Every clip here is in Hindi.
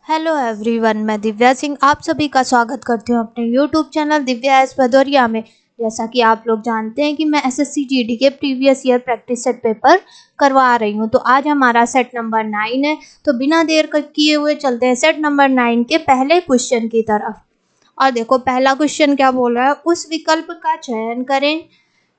हेलो एवरीवन, मैं दिव्या सिंह आप सभी का स्वागत करती हूँ अपने YouTube channel Divya S Bhadauria में। जैसा कि आप लोग जानते हैं कि मैं एसएससी जीडी के previous year practice set paper करवा रही हूँ। तो आज हमारा सेट नंबर 9 है। तो बिना देर किए हुए चलते हैं सेट नंबर 9 के पहले क्वेश्चन की तरफ। और देखो पहला क्वेश्चन क्या बोल रहा है, उस विकल्प का चयन करें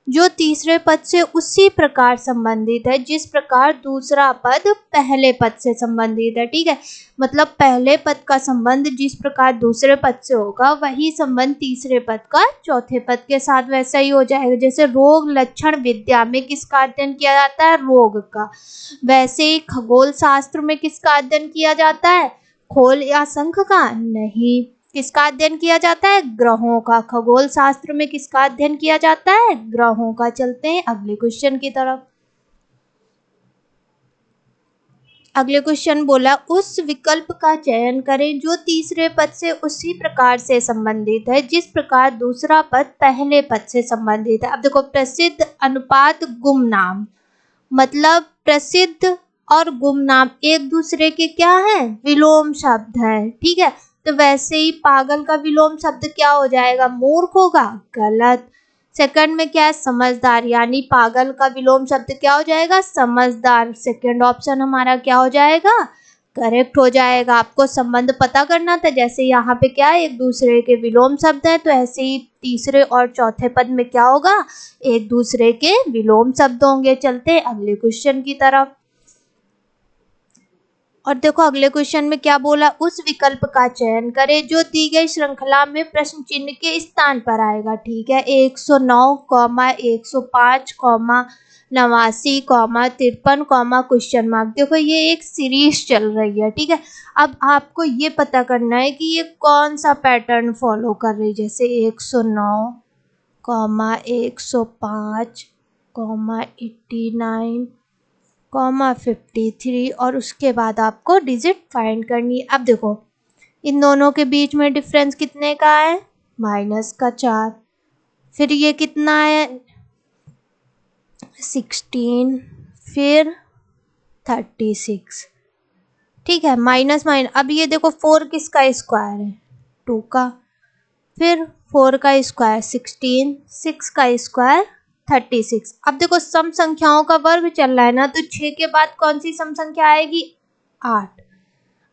जो तीसरे पद से उसी प्रकार संबंधित है जिस प्रकार दूसरा पद पहले पद से संबंधित है। ठीक है, मतलब पहले पद का संबंध जिस प्रकार दूसरे पद से होगा वही संबंध तीसरे पद का चौथे पद के साथ वैसा ही हो जाएगा। जैसे रोग लक्षण विद्या में किसका अध्ययन किया जाता है, रोग का। वैसे ही खगोल शास्त्र में किसका अध्ययन किया जाता है, खोल या शंख का नहीं। किसका अध्ययन किया जाता है, ग्रहों का। खगोल शास्त्र में किसका अध्ययन किया जाता है, ग्रहों का। चलते हैं अगले क्वेश्चन की तरफ। अगले क्वेश्चन बोला उस विकल्प का चयन करें जो तीसरे पद से उसी प्रकार से संबंधित है जिस प्रकार दूसरा पद पहले पद से संबंधित है। अब देखो प्रसिद्ध अनुपात गुमनाम, मतलब प्रसिद्ध और गुमनाम एक दूसरे के क्या है, विलोम शब्द है। ठीक है, तो वैसे ही पागल का विलोम शब्द क्या हो जाएगा, मूर्ख होगा, गलत। सेकंड में क्या है, समझदार, यानी पागल का विलोम शब्द क्या हो जाएगा, समझदार। सेकंड ऑप्शन हमारा क्या हो जाएगा, करेक्ट हो जाएगा। आपको संबंध पता करना था, जैसे यहाँ पे क्या है, एक दूसरे के विलोम शब्द है, तो ऐसे ही तीसरे और चौथे पद में क्या होगा, एक दूसरे के विलोम शब्द होंगे। चलते हैं अगले क्वेश्चन की तरफ। और देखो अगले क्वेश्चन में क्या बोला, उस विकल्प का चयन करें जो दी गई श्रृंखला में प्रश्न चिन्ह के स्थान पर आएगा। ठीक है, 109, 105, 89, 53, क्वेश्चन मार्क। देखो ये एक सीरीज चल रही है। ठीक है, अब आपको ये पता करना है कि ये कौन सा पैटर्न फॉलो कर रही है। जैसे 109, 105, 89, 53 और उसके बाद आपको डिजिट फाइंड करनी है। अब देखो इन दोनों के बीच में डिफरेंस कितने का है, -4। फिर ये कितना है, 16, फिर 36। ठीक है, माइनस। अब ये देखो 4 किसका स्क्वायर है, 2 का। फिर 4 का स्क्वायर 16, 6 का स्क्वायर 36। अब देखो सम संख्याओं का वर्ग चल रहा है ना, तो 6 के बाद कौन सी सम संख्या आएगी, 8।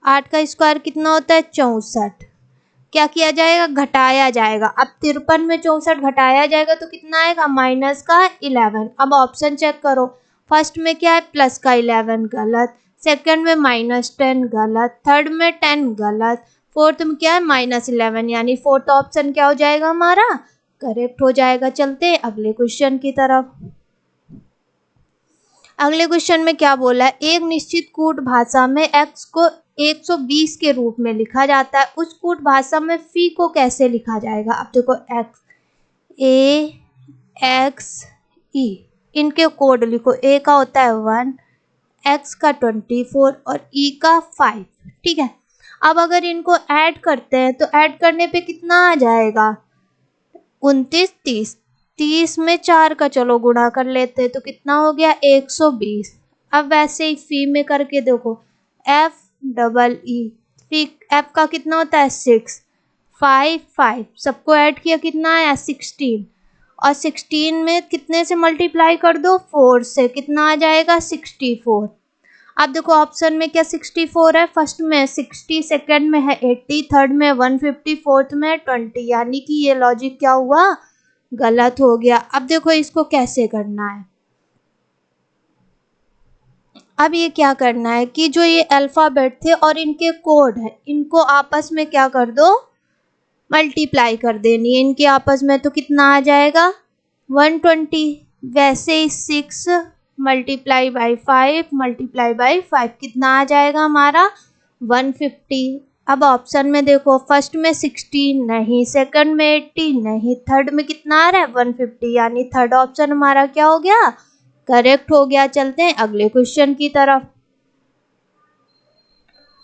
8 का स्क्वायर कितना होता है, 64। क्या किया जाएगा, घटाया जाएगा। अब 53 में 64 घटाया जाएगा तो कितना आएगा, -11। अब ऑप्शन चेक करो, फर्स्ट में क्या है, प्लस का 11, गलत। सेकंड में -10, गलत। थर्ड में 10, गलत। फोर्थ में क्या है, -11, यानी फोर्थ ऑप्शन क्या हो जाएगा हमारा, करेक्ट हो जाएगा। चलते हैं अगले क्वेश्चन की तरफ। अगले क्वेश्चन में क्या बोला है, एक निश्चित कूट भाषा में x को 120 के रूप में लिखा जाता है, उस कूट भाषा में फी को कैसे लिखा जाएगा। अब देखो x e, इनके कोड लिखो, a का होता है 1, x का 24 और e का 5। ठीक है, अब अगर इनको ऐड करते हैं तो ऐड करने पे कितना आ जाएगा, 29, 30। 30 में 4 का चलो गुणा कर लेते हैं तो कितना हो गया, 120। अब वैसे ही फी में करके देखो, FEE, फी एफ का कितना होता है 6, 5, 5, सबको ऐड किया कितना आया 16, और 16 में कितने से मल्टीप्लाई कर दो, 4 से, कितना आ जाएगा 64। अब देखो ऑप्शन में क्या 64 है, फर्स्ट में 60, सेकंड में है 80, थर्ड में 150, फोर्थ में 20, यानी कि ये लॉजिक क्या हुआ, गलत हो गया। अब देखो इसको कैसे करना है, अब ये क्या करना है कि जो ये अल्फाबेट थे और इनके कोड है, इनको आपस में क्या कर दो, मल्टीप्लाई कर देनी है इनके आपस में, तो कितना आ जाएगा 120। वैसे ही 6 मल्टीप्लाई बाई 5 मल्टीप्लाई बाई 5 कितना आ जाएगा हमारा 150। अब ऑप्शन में देखो, फर्स्ट में 60 नहीं, सेकंड में 80 नहीं, थर्ड में कितना आ रहा है 150, यानी थर्ड ऑप्शन हमारा क्या हो गया, करेक्ट हो गया। चलते हैं अगले क्वेश्चन की तरफ।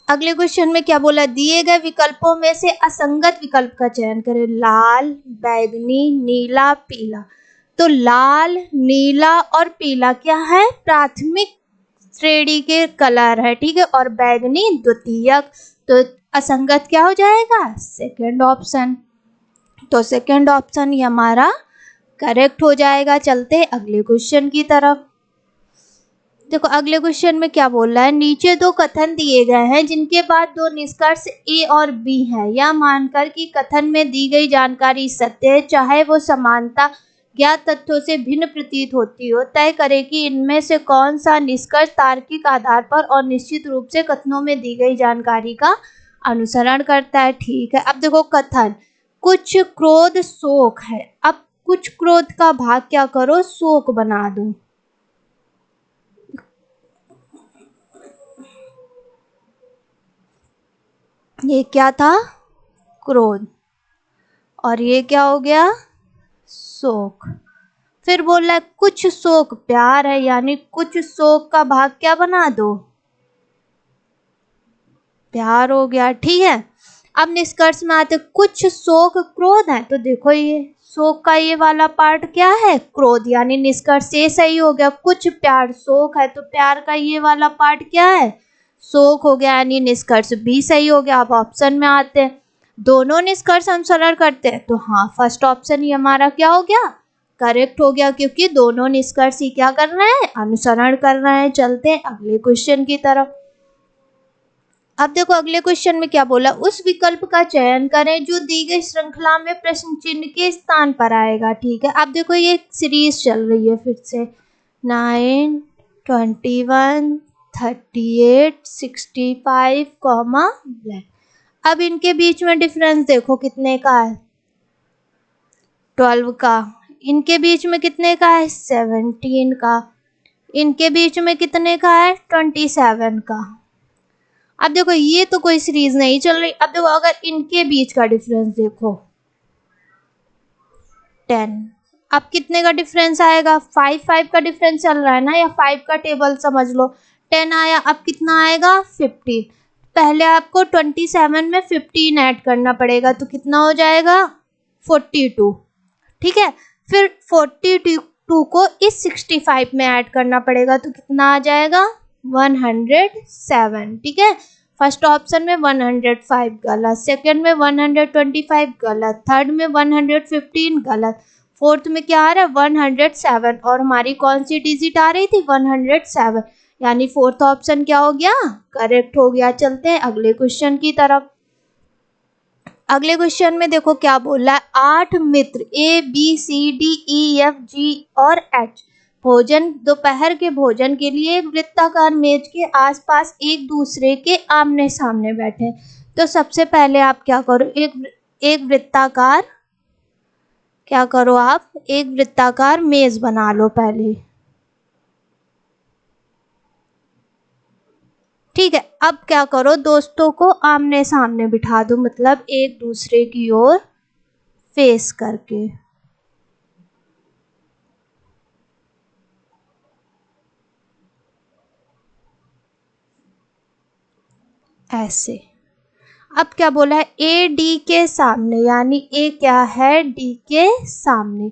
अगले क्वेश्चन में क्या बोला, दिए गए विकल्पों में से असंगत विकल्प का चयन करें, लाल, बैगनी, नीला, पीला। तो लाल, नीला और पीला क्या है, प्राथमिक श्रेणी के कलर है। ठीक है, और बैगनी द्वितीयक। तो असंगत क्या हो जाएगा, सेकंड ऑप्शन। तो सेकंड ऑप्शन ही हमारा करेक्ट हो जाएगा। चलते हैं अगले क्वेश्चन की तरफ। देखो अगले क्वेश्चन में क्या बोल रहा है, नीचे दो कथन दिए गए हैं जिनके बाद दो निष्कर्ष ए और बी है। यह मानकर कि कथन में दी गई जानकारी सत्य है, चाहे वो समानता ज्ञात तथ्यों से भिन्न प्रतीत होती हो, तय करें कि इनमें से कौन सा निष्कर्ष तार्किक आधार पर और निश्चित रूप से कथनों में दी गई जानकारी का अनुसरण करता है। ठीक है, अब देखो कथन, कुछ क्रोध शोक है। अब कुछ क्रोध का भाग क्या करो, शोक बना दो। ये क्या था, क्रोध, और ये क्या हो गया, शोक। फिर बोल रहा है कुछ शोक प्यार है, यानी कुछ शोक का भाग क्या बना दो, प्यार हो गया। ठीक है, अब निष्कर्ष में आते, कुछ शोक क्रोध है। तो देखो ये शोक का ये वाला पार्ट क्या है, क्रोध, यानी निष्कर्ष ये सही हो गया। कुछ प्यार शोक है, तो प्यार का ये वाला पार्ट क्या है, शोक हो गया, यानी निष्कर्ष बी सही हो गया। अब ऑप्शन में आते हैं, दोनों निष्कर्ष अनुसरण करते हैं। तो हाँ, फर्स्ट ऑप्शन ही हमारा क्या हो गया, करेक्ट हो गया, क्योंकि दोनों निष्कर्ष ही क्या कर रहे हैं, अनुसरण कर रहे हैं। चलते हैं अगले क्वेश्चन की तरफ। अब देखो अगले क्वेश्चन में क्या बोला, उस विकल्प का चयन करें जो दी गई श्रृंखला में प्रश्न चिन्ह के स्थान पर आएगा। ठीक है, अब देखो ये सीरीज चल रही है फिर से, 9, 21, 38, 65, ब्लैक। अब इनके बीच में डिफरेंस देखो कितने का है, 12 का। इनके बीच में कितने का है, 17 का। इनके बीच में कितने का है, 27 का। अब देखो ये तो कोई सीरीज नहीं चल रही। अब देखो अगर इनके बीच का डिफरेंस देखो, 10। अब कितने का डिफरेंस आएगा, 5 का डिफरेंस चल रहा है ना, या 5 का टेबल समझ लो। 10 आया, अब कितना आएगा, 15। पहले आपको 27 में 15 ऐड करना पड़ेगा, तो कितना हो जाएगा, 42। ठीक है, फिर 42 को इस 65 में ऐड करना पड़ेगा, तो कितना आ जाएगा, 107। ठीक है, फर्स्ट ऑप्शन में 105 गलत, सेकंड में 125 गलत, थर्ड में 115 गलत, फोर्थ में क्या आ रहा है, 107, और हमारी कौन सी डिजिट आ रही थी, 107, यानी फोर्थ ऑप्शन क्या हो गया, करेक्ट हो गया। चलते हैं अगले क्वेश्चन की तरफ। अगले क्वेश्चन में देखो क्या बोल रहा है, 8 मित्र ABCDEFG और H भोजन दोपहर के भोजन के लिए एक वृत्ताकार मेज के आसपास एक दूसरे के आमने सामने बैठे। तो सबसे पहले आप क्या करो, एक वृत्ताकार, क्या करो आप, एक वृत्ताकार मेज बना लो पहले। ठीक है, अब क्या करो, दोस्तों को आमने सामने बिठा दो, मतलब एक दूसरे की ओर फेस करके। ऐसे। अब क्या बोला है, ए डी के सामने, यानी ए क्या है, डी के सामने,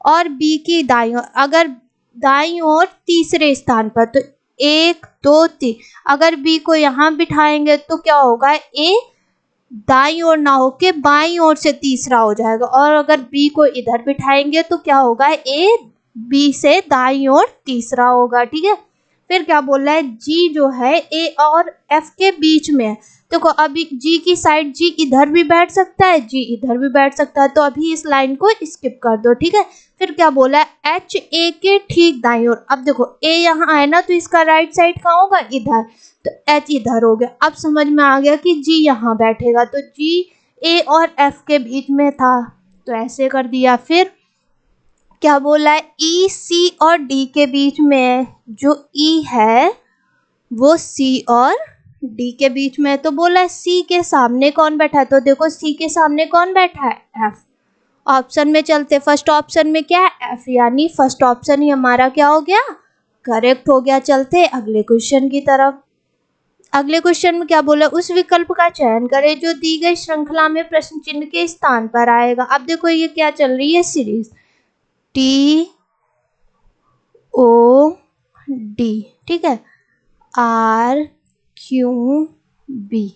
और बी की दाईं ओर। अगर दाईं ओर तीसरे स्थान पर, तो 1 2 3। अगर बी को यहाँ बिठाएंगे तो क्या होगा, ए दाईं ओर ना होके बाईं ओर से तीसरा हो जाएगा, और अगर बी को इधर बिठाएंगे तो क्या होगा, ए बी से दाईं ओर तीसरा होगा। ठीक है, फिर क्या बोल रहा है, जी जो है ए और एफ के बीच में है। देखो अभी जी की साइड, जी इधर भी बैठ सकता है, जी इधर भी बैठ सकता है, तो अभी इस लाइन को स्किप कर दो। ठीक है, फिर क्या बोला है, एच ए के ठीक दाईं ओर। अब देखो ए यहाँ आए ना, तो इसका राइट साइड कहाँ होगा, इधर, तो एच इधर हो गया। अब समझ में आ गया कि जी यहाँ बैठेगा, तो जी ए और एफ के बीच में था, तो ऐसे कर दिया। फिर क्या बोला है, ई सी और डी के बीच में, जो ई है वो सी और डी के बीच में, तो बोला है सी के सामने कौन बैठा है, तो देखो सी के सामने कौन बैठा है, एफ। ऑप्शन में चलते, फर्स्ट ऑप्शन में क्या है, एफ, यानी फर्स्ट ऑप्शन ही हमारा क्या हो गया, करेक्ट हो गया। चलते अगले क्वेश्चन की तरफ। अगले क्वेश्चन में क्या बोला, उस विकल्प का चयन करें जो दी गई श्रृंखला में प्रश्न चिन्ह के स्थान पर आएगा। अब देखो ये क्या चल रही है, सीरीज टी ओ डी, ठीक है, आर क्यू बी,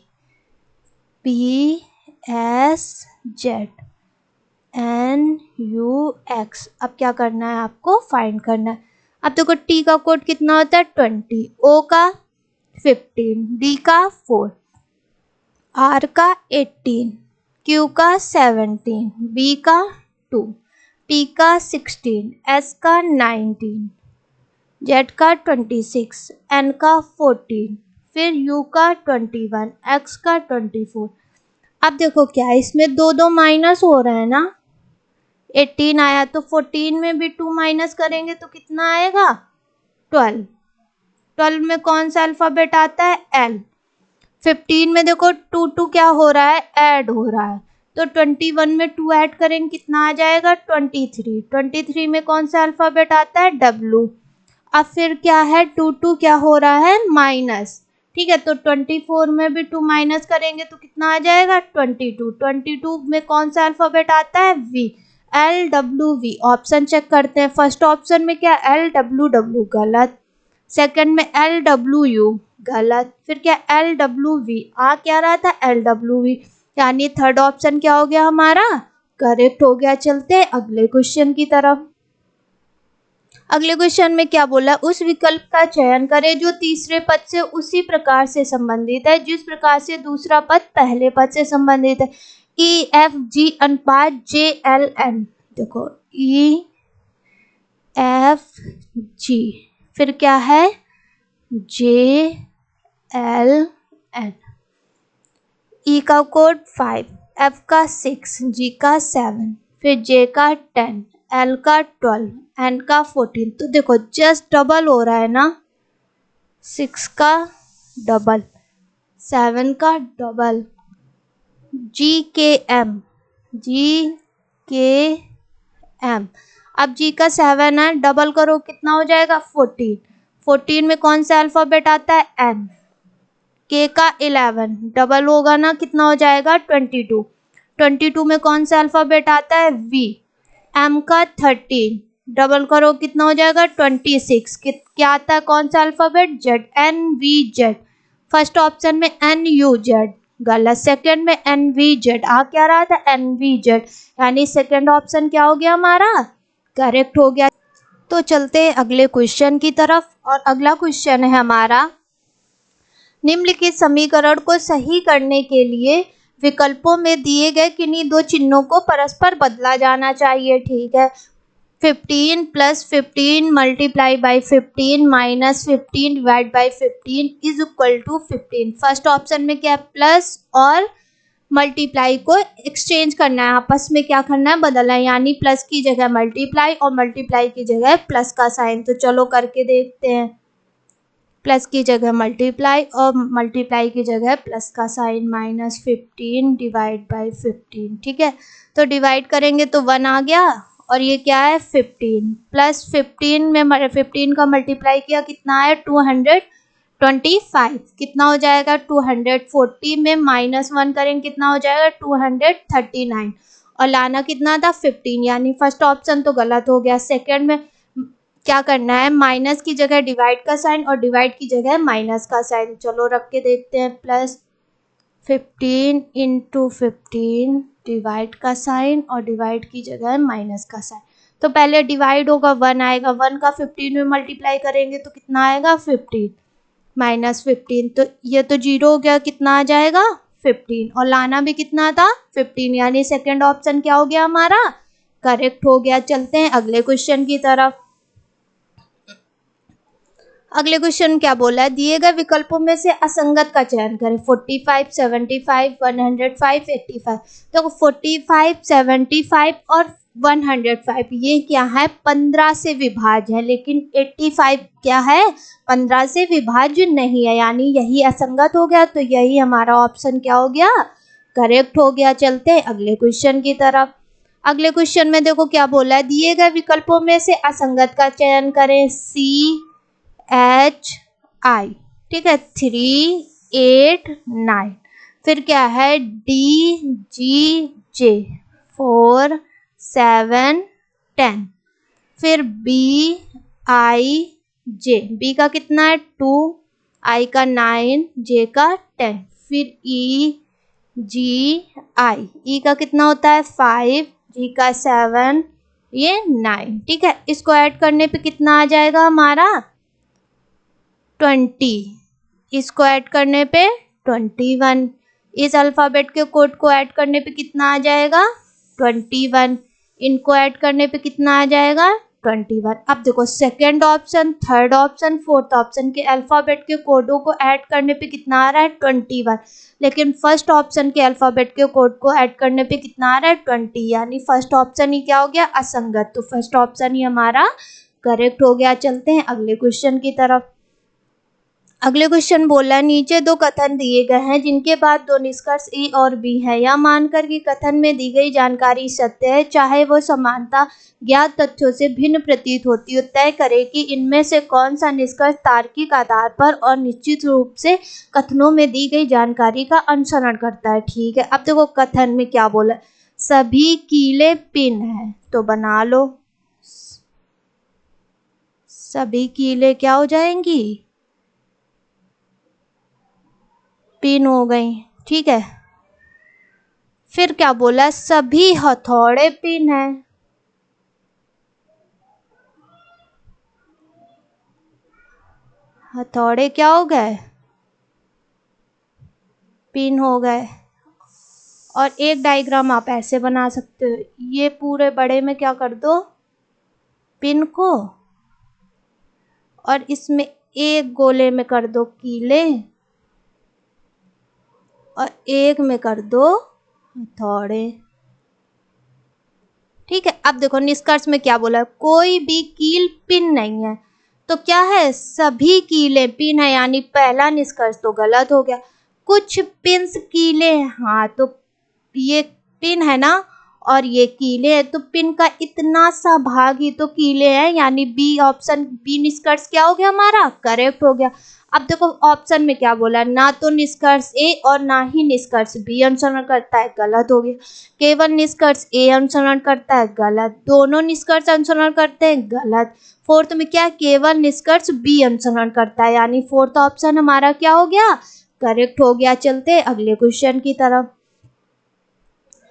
PSZNUX। अब क्या करना है, आपको फाइंड करना है। अब देखो टी का कोड कितना होता है 20, ओ का 15, डी का 4, आर का 18, क्यू का 17, बी का 2, टी का 16, एस का 19, जेड का 26, एन का 14, फिर यू का 21, एक्स का 24। अब देखो क्या है, इसमें दो दो माइनस हो रहा है ना। 18 आया तो 14 में भी 2 माइनस करेंगे तो कितना आएगा 12। 12 में कौन सा अल्फाबेट आता है, एल। 15 में देखो 2 क्या हो रहा है, ऐड हो रहा है, तो 21 में 2 ऐड करेंगे कितना आ जाएगा 23। 23 में कौन सा अल्फाबेट आता है, डब्लू। अब फिर क्या है, 2 क्या हो रहा है, माइनस। ठीक है, तो 24 में भी 2 माइनस करेंगे तो कितना आ जाएगा 22। 22 में कौन सा अल्फाबेट आता है, वी। LWV। ऑप्शन चेक करते हैं। फर्स्ट ऑप्शन में क्या, LWW, गलत। सेकंड में LWU, गलत। फिर क्या, LWV, आ क्या रहा था, LWV, यानी थर्ड ऑप्शन क्या हो गया हमारा, करेक्ट हो गया। चलते हैं अगले क्वेश्चन की तरफ। अगले क्वेश्चन में क्या बोला, उस विकल्प का चयन करें जो तीसरे पद से उसी प्रकार से संबंधित है जिस प्रकार से दूसरा पद पहले पद से संबंधित है। EFG अनुपात JLN। देखो EFG, फिर क्या है JLN। E का कोड 5, F का 6, G का 7, फिर J का 10, L का 12, N का 14। तो देखो जस्ट डबल हो रहा है ना, 6 का डबल, 7 का डबल, GKM, GKM। अब G का 7 है, डबल करो कितना हो जाएगा 14। 14 में कौन सा अल्फाबेट आता है, N। K का 11, डबल होगा ना, कितना हो जाएगा 22। 22 में कौन सा अल्फाबेट आता है, V। M का 13, डबल करो कितना हो जाएगा 26। क्या आता है, कौन सा alphabet, Z। NVZ। First option में NUZ, गलत। सेकंड में NVZ, आ क्या रहा था, NVZ, यानी सेकंड ऑप्शन क्या हो गया हमारा, करेक्ट हो गया। तो चलते हैं अगले क्वेश्चन की तरफ, और अगला क्वेश्चन है हमारा, निम्नलिखित समीकरण को सही करने के लिए विकल्पों में दिए गए किन्हीं दो चिन्हों को परस्पर बदला जाना चाहिए। ठीक है, 15 + 15 multiply by 15 minus 15 divide by 15 is equal to 15। First option में क्या है, प्लस और मल्टीप्लाई को एक्सचेंज करना है, आपस में क्या करना है, बदलना है, यानी प्लस की जगह मल्टीप्लाई और मल्टीप्लाई की जगह प्लस का साइन। तो चलो करके देखते हैं। प्लस की जगह मल्टीप्लाई और मल्टीप्लाई की जगह प्लस का साइन, -15 डिवाइड बाई 15। ठीक है, तो डिवाइड करेंगे तो 1 आ गया, और ये क्या है 15, प्लस 15 में 15 का मल्टीप्लाई किया कितना है 225, कितना हो जाएगा 240 में -1 करेंगे कितना हो जाएगा 239, और लाना कितना था 15, यानी फर्स्ट ऑप्शन तो गलत हो गया। सेकंड में क्या करना है, माइनस की जगह डिवाइड का साइन और डिवाइड की जगह माइनस का साइन। चलो रख के देखते हैं, प्लस 15 × 15 डिवाइड का साइन और डिवाइड की जगह माइनस का साइन। तो पहले डिवाइड होगा 1 आएगा, 1 का 15 में मल्टीप्लाई करेंगे तो कितना आएगा 15 -15, तो ये तो 0 हो गया, कितना आ जाएगा 15, और लाना भी कितना था 15, यानी सेकंड ऑप्शन क्या हो गया हमारा, करेक्ट हो गया। चलते हैं अगले क्वेश्चन की तरफ। अगले क्वेश्चन क्या बोला है, दिए गए विकल्पों में से असंगत का चयन करें। 45, 75, 105, 85। तो 45, 75 और 105 ये क्या है, 15 से विभाज्य है, लेकिन 85 क्या है, 15 से विभाज्य नहीं है, यानी यही असंगत हो गया। तो यही हमारा ऑप्शन क्या हो गया, करेक्ट हो गया। चलते हैं अगले क्वेश्चन की तरफ। अगले क्वेश्चन में देखो क्या बोला है, दिए गए विकल्पों में से असंगत का चयन करें। CHI, ठीक है, 3, 8, 9। फिर क्या है, DGJ, 4, 7, 10। फिर BIJ, B का कितना है 2, I का 9, J का 10। फिर जी आई, ई का कितना होता है 5, जी का 7, ये 9। ठीक है, इसको ऐड करने पे कितना आ जाएगा हमारा 20, इसको ऐड करने पे 21, इस अल्फ़ाबेट के कोड को ऐड करने पे कितना आ जाएगा 21, इनको ऐड करने पे कितना आ जाएगा 21। अब देखो second option, third option, fourth option के अल्फ़ाबेट के कोडों को ऐड करने पे कितना आ रहा है 21, लेकिन फर्स्ट ऑप्शन के अल्फ़ाबेट के कोड को ऐड करने पे कितना आ रहा है 20, यानी फर्स्ट ऑप्शन ही क्या हो गया असंगत, तो फर्स्ट ऑप्शन ही हमारा करेक्ट हो गया। चलते हैं अगले क्वेश्चन की तरफ। अगले क्वेश्चन बोला है नीचे दो कथन दिए गए हैं जिनके बाद दो निष्कर्ष ए और बी है, यह मानकर कि कथन में दी गई जानकारी सत्य है चाहे वो समानता ज्ञात तथ्यों से भिन्न प्रतीत होती हो, तय करे कि इनमें से कौन सा निष्कर्ष तार्किक आधार पर और निश्चित रूप से कथनों में दी गई जानकारी का अनुसरण करता है। ठीक है, अब देखो कथन में क्या बोला, सभी कीले पिन है, तो बना लो सभी कीले क्या हो जाएंगी पिन हो गई। ठीक है, फिर क्या बोला सभी हथौड़े पिन है, हथौड़े क्या हो गए पिन हो गए। और एक डायग्राम आप ऐसे बना सकते हो, ये पूरे बड़े में क्या कर दो पिन को, और इसमें एक गोले में कर दो कीले और एक में कर दो हथौड़े। ठीक है, अब देखो निष्कर्ष में क्या बोला, कोई भी कील पिन नहीं है, तो क्या है सभी कीले पिन है, यानी पहला निष्कर्ष तो गलत हो गया। कुछ पिंस कीले हैं, हाँ तो ये पिन है ना और ये कीले हैं, तो पिन का इतना सा भाग ही तो कीले हैं, यानी बी ऑप्शन, बी निष्कर्ष क्या हो गया हमारा करेक्ट हो गया। अब देखो ऑप्शन में क्या बोला, ना तो निष्कर्ष ए और ना ही निष्कर्ष बी अनुसरण करता है, गलत हो गया। केवल निष्कर्ष ए अनुसरण करता है, गलत। दोनों निष्कर्ष अनुसरण करते हैं, गलत। फोर्थ में क्या, केवल निष्कर्ष बी अनुसरण करता है, यानी फोर्थ ऑप्शन हमारा क्या हो गया करेक्ट हो गया। चलते हैं अगले क्वेश्चन की तरफ।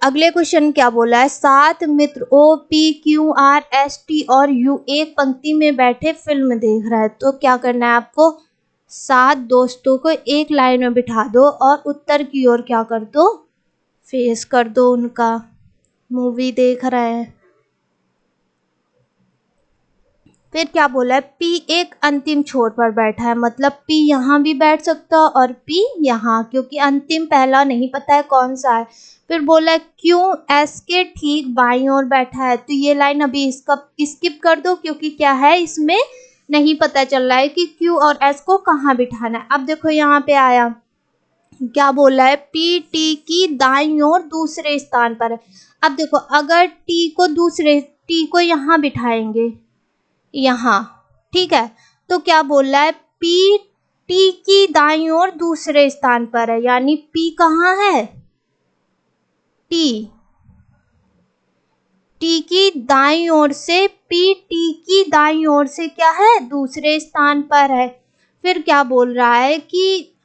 अगले क्वेश्चन क्या बोला है, 7 मित्र O P Q R S T और यू एक पंक्ति में बैठे फिल्म देख रहा है, तो क्या करना है आपको 7 दोस्तों को एक लाइन में बिठा दो और उत्तर की ओर क्या कर दो फेस कर दो, उनका मूवी देख रहे हैं। फिर क्या बोला है, पी एक अंतिम छोर पर बैठा है, मतलब पी यहाँ भी बैठ सकता है और पी यहाँ, क्योंकि अंतिम पहला नहीं पता है कौन सा है। फिर बोला है क्यों एस के ठीक बाईं ओर बैठा है, तो ये लाइन अभी इसका स्किप कर दो, क्योंकि क्या है इसमें नहीं पता चल रहा है कि क्यू और एस को कहाँ बिठाना है। अब देखो यहाँ पे आया क्या बोला है, पी टी की दाईं ओर दूसरे स्थान पर है। अब देखो अगर टी को यहाँ बिठाएंगे यहाँ, ठीक है, तो क्या बोल रहा है पी टी की दाईं ओर दूसरे स्थान पर है, यानी पी कहाँ है टी, टी की दाईं ओर से, पी टी की दाईं ओर से क्या है दूसरे स्थान पर है। फिर क्या बोल रहा है कि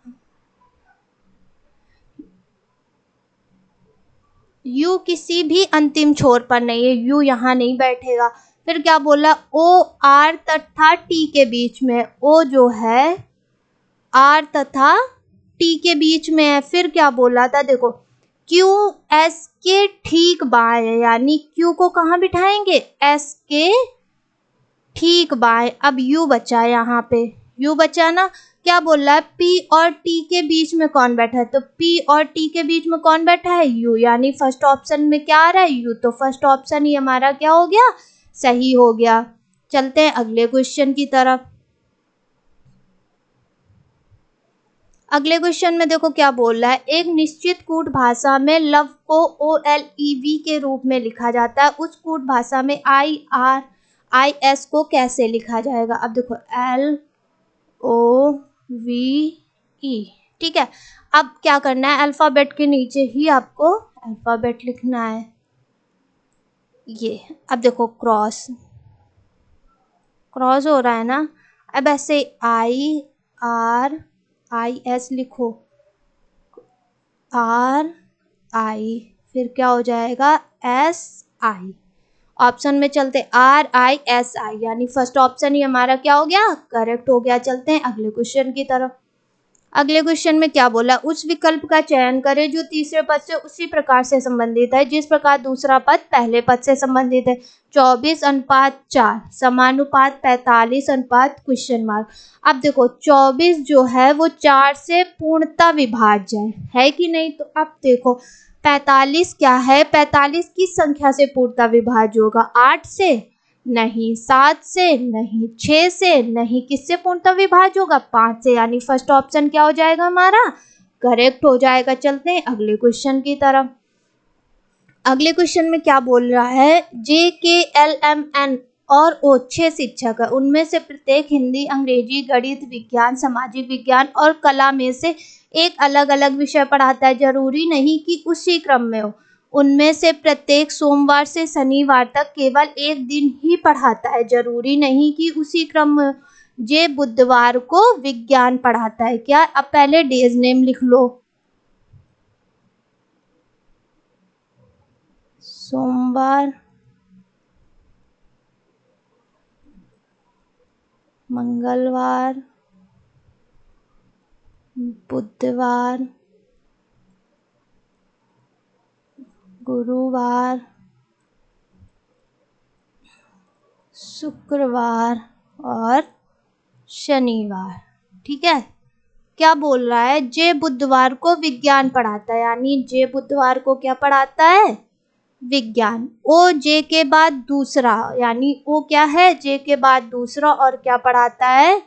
यू किसी भी अंतिम छोर पर नहीं है, यू यहाँ नहीं बैठेगा। फिर क्या बोला ओ आर तथा टी के बीच में, ओ जो है आर तथा टी के बीच में है। फिर क्या बोला था देखो क्यू एस के ठीक बाएं है, यानी क्यू को कहाँ बिठाएंगे एस के ठीक बाएं। अब यू बचा यहाँ पे, यू बचा ना, क्या बोल रहा है पी और टी के बीच में कौन बैठा है, तो पी और टी के बीच में कौन बैठा है यू, यानी फर्स्ट ऑप्शन में क्या आ रहा है यू, तो फर्स्ट ऑप्शन ही हमारा क्या हो गया सही हो गया। चलते हैं अगले क्वेश्चन की तरफ। अगले क्वेश्चन में देखो क्या बोल रहा है, एक निश्चित कूट भाषा में लव को OLEV के रूप में लिखा जाता है, उस कूट भाषा में IRIS को कैसे लिखा जाएगा। अब देखो LOVE, ठीक है, अब क्या करना है अल्फाबेट के नीचे ही आपको अल्फाबेट लिखना है, ये अब देखो क्रॉस क्रॉस हो रहा है ना, अब ऐसे IRIS लिखो, R आई, फिर क्या हो जाएगा एस आई। ऑप्शन में चलते RISI, यानी फर्स्ट ऑप्शन ही हमारा क्या हो गया, करेक्ट हो गया। चलते हैं अगले क्वेश्चन की तरफ। अगले क्वेश्चन में क्या बोला, उस विकल्प का चयन करें जो तीसरे पद से उसी प्रकार से संबंधित है जिस प्रकार दूसरा पद पहले पद से संबंधित है। 24:4 समानुपात 45 क्वेश्चन मार्क। अब देखो 24 जो है वो 4 से पूर्णतः विभाज्य है कि नहीं, तो अब देखो 45 क्या है, 45 किस संख्या से पूर्णतः विभाज्य होगा, 8 से नहीं, 7 से नहीं, 6 से नहीं, किससे पूर्णतः विभाज्य होगा, 5 से, यानी फर्स्ट ऑप्शन क्या हो जाएगा हमारा, करेक्ट हो जाएगा। चलते हैं अगले क्वेश्चन की तरफ। अगले क्वेश्चन में क्या बोल रहा है, JKLMN और O 6 शिक्षक है, उनमें से प्रत्येक हिंदी, अंग्रेजी, गणित, विज्ञान, सामाजिक विज्ञान और कला में से एक अलग अलग विषय पढ़ाता है, जरूरी नहीं कि उसी क्रम में हो। उनमें से प्रत्येक सोमवार से शनिवार तक केवल एक दिन ही पढ़ाता है, जरूरी नहीं कि उसी क्रम में। जे बुधवार को विज्ञान पढ़ाता है। क्या, अब पहले डेज नेम लिख लो, सोमवार, मंगलवार, बुधवार, गुरुवार, शुक्रवार और शनिवार। ठीक है, क्या बोल रहा है, जे बुधवार को विज्ञान पढ़ाता है, यानी जे बुधवार को क्या पढ़ाता है, विज्ञान। ओ जे के बाद दूसरा, यानी ओ क्या है, जे के बाद दूसरा, और क्या पढ़ाता है,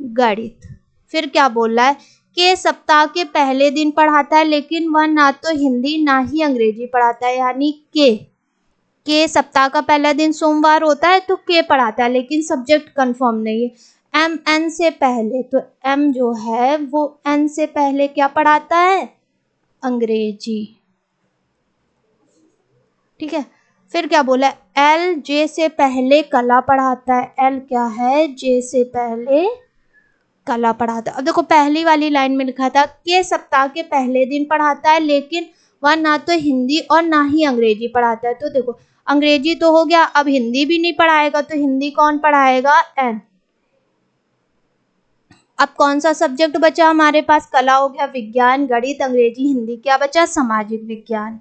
गणित। फिर क्या बोल रहा है, के सप्ताह के पहले दिन पढ़ाता है, लेकिन वह ना तो हिंदी ना ही अंग्रेजी पढ़ाता है, यानी के सप्ताह का पहला दिन सोमवार होता है तो के पढ़ाता है, लेकिन सब्जेक्ट कंफर्म नहीं है। एम एन से पहले, तो एम जो है वो एन से पहले क्या पढ़ाता है, अंग्रेजी। ठीक है, फिर क्या बोला, एल जे से पहले कला पढ़ाता है, एल क्या है, जे से पहले कला पढ़ाता है। अब देखो पहली वाली लाइन में लिखा था कि सप्ताह के पहले दिन पढ़ाता है, लेकिन वह ना तो हिंदी और ना ही अंग्रेजी पढ़ाता है। तो देखो अंग्रेजी तो हो गया, अब हिंदी भी नहीं पढ़ाएगा, तो हिंदी कौन पढ़ाएगा, एन। अब कौन सा सब्जेक्ट बचा हमारे पास, कला हो गया, विज्ञान, गणित, अंग्रेजी, हिंदी, क्या बचा, सामाजिक विज्ञान।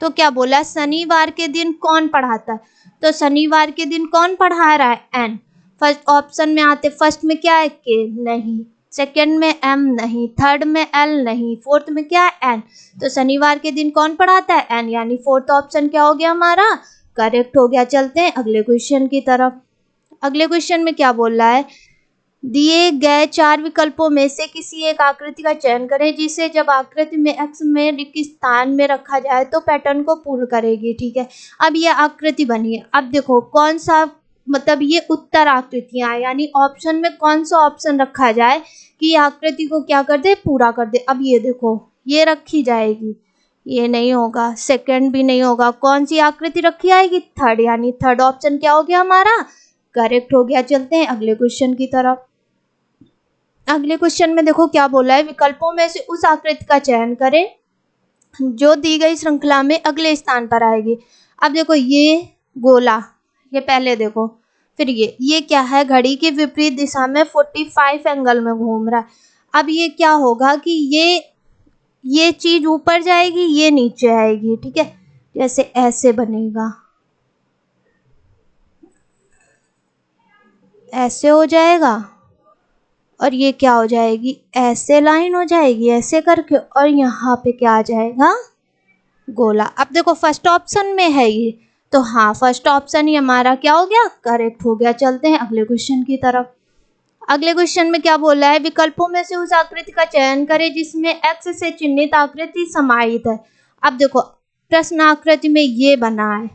तो क्या बोला, शनिवार के दिन कौन पढ़ाता है, तो शनिवार के दिन कौन पढ़ा रहा है, एन। फर्स्ट ऑप्शन में आते, फर्स्ट में क्या है, के नहीं, सेकंड में एम नहीं, थर्ड में एल नहीं, फोर्थ में क्या है, एन। तो शनिवार के दिन कौन पढ़ाता है, एन, यानी फोर्थ ऑप्शन क्या हो गया हमारा, करेक्ट हो गया। चलते हैं अगले क्वेश्चन की तरफ। अगले क्वेश्चन में क्या बोल रहा है, दिए गए 4 विकल्पों में से किसी एक आकृति का चयन करें जिसे जब आकृति में एक्स में रिक्त स्थान में रखा जाए तो पैटर्न को पूर्ण करेगी। ठीक है, अब ये आकृति बनी है, अब देखो कौन सा, मतलब ये उत्तर आकृतियां, यानी ऑप्शन में कौन सा ऑप्शन रखा जाए कि आकृति को क्या कर दे, पूरा कर दे। अब ये देखो ये रखी जाएगी, ये नहीं होगा, सेकंड भी नहीं होगा, कौन सी आकृति रखी जाएगी, थर्ड, यानी थर्ड ऑप्शन क्या हो गया हमारा, करेक्ट हो गया। चलते हैं अगले क्वेश्चन की तरफ। अगले क्वेश्चन में देखो क्या बोला है, विकल्पों में से उस आकृति का चयन करें जो दी गई श्रृंखला में अगले स्थान पर आएगी। अब देखो ये गोला, ये पहले देखो, फिर ये क्या है, घड़ी की विपरीत दिशा में 45 एंगल में घूम रहा है। अब ये क्या होगा कि ये चीज ऊपर जाएगी, ये नीचे आएगी। ठीक है, जैसे ऐसे बनेगा, ऐसे हो जाएगा, और ये क्या हो जाएगी, ऐसे लाइन हो जाएगी ऐसे करके, और यहाँ पे क्या आ जाएगा, गोला। अब देखो फर्स्ट ऑप्शन में है ये, तो हाँ फर्स्ट ऑप्शन ही हमारा क्या हो गया, करेक्ट हो गया। चलते हैं अगले क्वेश्चन की तरफ। अगले क्वेश्चन में क्या बोला है, विकल्पों में से उस आकृति का चयन करें जिसमें एक्स से चिन्हित आकृति समाहित है। अब देखो प्रश्न आकृति में ये बना है,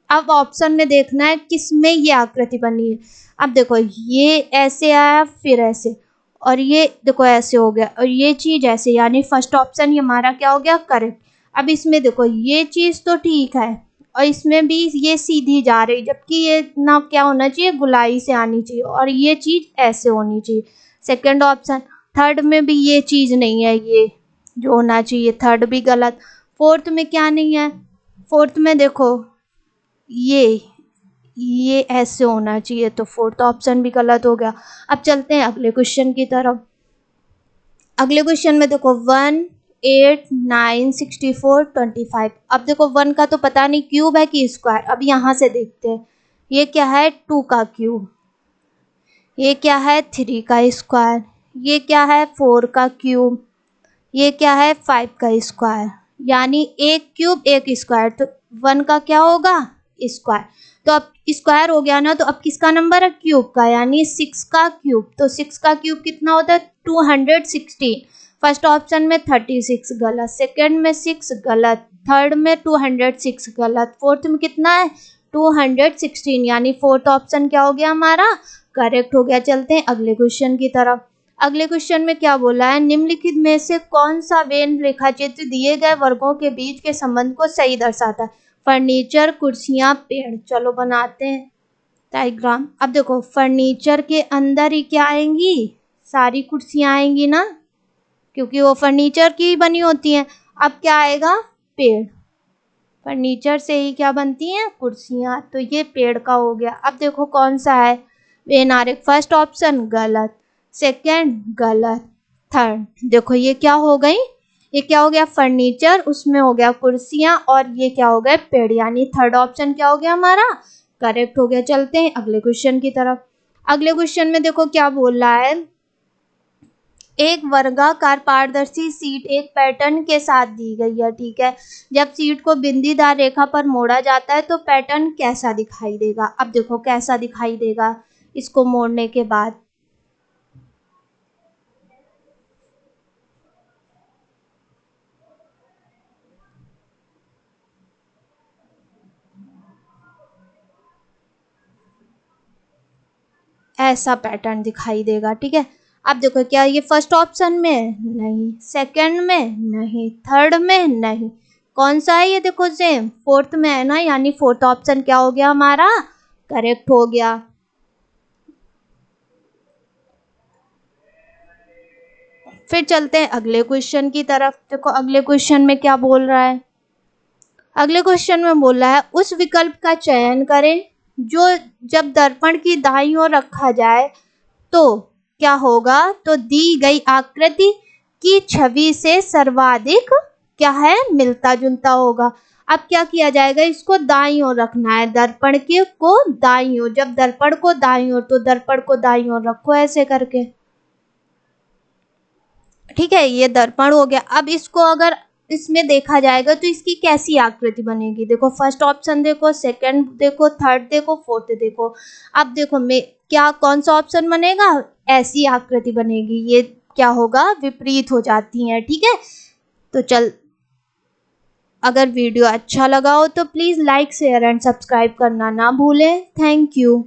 अब ऑप्शन में देखना है किसमें ये आकृति बनी है। अब देखो ये ऐसे आया, फिर ऐसे, और ये देखो ऐसे हो गया, और ये चीज ऐसे, यानी फर्स्ट ऑप्शन ही हमारा क्या हो गया, करेक्ट। अब इसमें देखो ये चीज तो ठीक है, और इसमें भी ये सीधी जा रही, जबकि ये ना क्या होना चाहिए, गुलाई से आनी चाहिए, और ये चीज ऐसे होनी चाहिए, सेकंड ऑप्शन। थर्ड में भी ये चीज नहीं है, जो होना चाहिए, थर्ड भी गलत। फोर्थ में क्या नहीं है, फोर्थ में देखो ये ऐसे होना चाहिए, तो फोर्थ ऑप्शन भी गलत हो गया। अब चलते हैं अगले क्वेश्चन की तरफ। अगले क्वेश्चन में देखो 1 8 9 64 25। अब देखो 1 का तो पता नहीं क्यूब है कि स्क्वायर। अब यहाँ से देखते हैं, ये क्या है 2 का क्यूब, ये क्या है 3 का स्क्वायर, ये क्या है 4 का क्यूब, ये क्या है 5 का स्क्वायर। यानी एक क्यूब एक स्क्वायर, तो 1 का क्या होगा स्क्वायर। तो अब स्क्वायर हो गया ना, तो अब किसका नंबर है क्यूब का, यानी 6 का क्यूब। तो 6 का क्यूब कितना होता है 216। फर्स्ट ऑप्शन में 36 गलत, सेकंड में 6 गलत, थर्ड में 206 गलत, फोर्थ में कितना है 216, यानी फोर्थ ऑप्शन क्या हो गया हमारा करेक्ट हो गया। चलते हैं अगले क्वेश्चन की तरफ। अगले क्वेश्चन में क्या बोला है, निम्नलिखित में से कौन सा वेन रेखाचित्र दिए गए वर्गों के बीच के संबंध को सही दर्शाता है। फर्नीचर, कुर्सियां, पेड़। चलो बनाते हैं डायग्राम। अब देखो फर्नीचर के अंदर ही क्या आएंगी, सारी कुर्सियां आएंगी ना, क्योंकि वो फर्नीचर की बनी होती हैं। अब क्या आएगा पेड़, फर्नीचर से ही क्या बनती हैं कुर्सियां, तो ये पेड़ का हो गया। अब देखो कौन सा है वेन आरेख, फर्स्ट ऑप्शन गलत, सेकंड गलत, थर्ड। देखो ये क्या हो गई, ये क्या हो गया फर्नीचर, उसमें हो गया कुर्सियां, और ये क्या हो गया पेड़, यानी थर्ड ऑप्शन क्या हो गया हमारा करेक्ट हो गया। चलते हैं अगले क्वेश्चन की तरफ। अगले क्वेश्चन में देखो क्या बोल रहा है, एक वर्गाकार पारदर्शी सीट एक पैटर्न के साथ दी गई है, ठीक है। जब सीट को बिंदीदार रेखा पर मोड़ा जाता है तो पैटर्न कैसा दिखाई देगा। अब देखो कैसा दिखाई देगा इसको मोड़ने के बाद, ऐसा पैटर्न दिखाई देगा, ठीक है। अब देखो क्या ये फर्स्ट ऑप्शन में नहीं, सेकंड में नहीं, थर्ड में नहीं, कौन सा है ये देखो सेम फोर्थ में है ना, यानी फोर्थ ऑप्शन क्या हो गया हमारा करेक्ट हो गया। फिर चलते हैं अगले क्वेश्चन की तरफ। देखो अगले क्वेश्चन में क्या बोल रहा है, अगले क्वेश्चन में बोल रहा है उस विकल्प का चयन करें जो जब दर्पण की दाईं ओर रखा जाए तो क्या होगा, तो दी गई आकृति की छवि से सर्वाधिक क्या है मिलता जुलता होगा। अब क्या किया जाएगा, इसको दाईं ओर रखना है, दर्पण के को दाईं ओर, जब दर्पण को दाईं ओर, तो दर्पण को दाईं ओर रखो ऐसे करके, ठीक है। ये दर्पण हो गया। अब इसको अगर इसमें देखा जाएगा तो इसकी कैसी आकृति बनेगी, देखो फर्स्ट ऑप्शन देखो, सेकंड देखो, थर्ड देखो, फोर्थ देखो। अब देखो मैं क्या कौन सा ऑप्शन बनेगा, ऐसी आकृति बनेगी, ये क्या होगा विपरीत हो जाती है, ठीक है। तो चल अगर वीडियो अच्छा लगा हो तो please like share and subscribe करना ना भूलें। Thank you.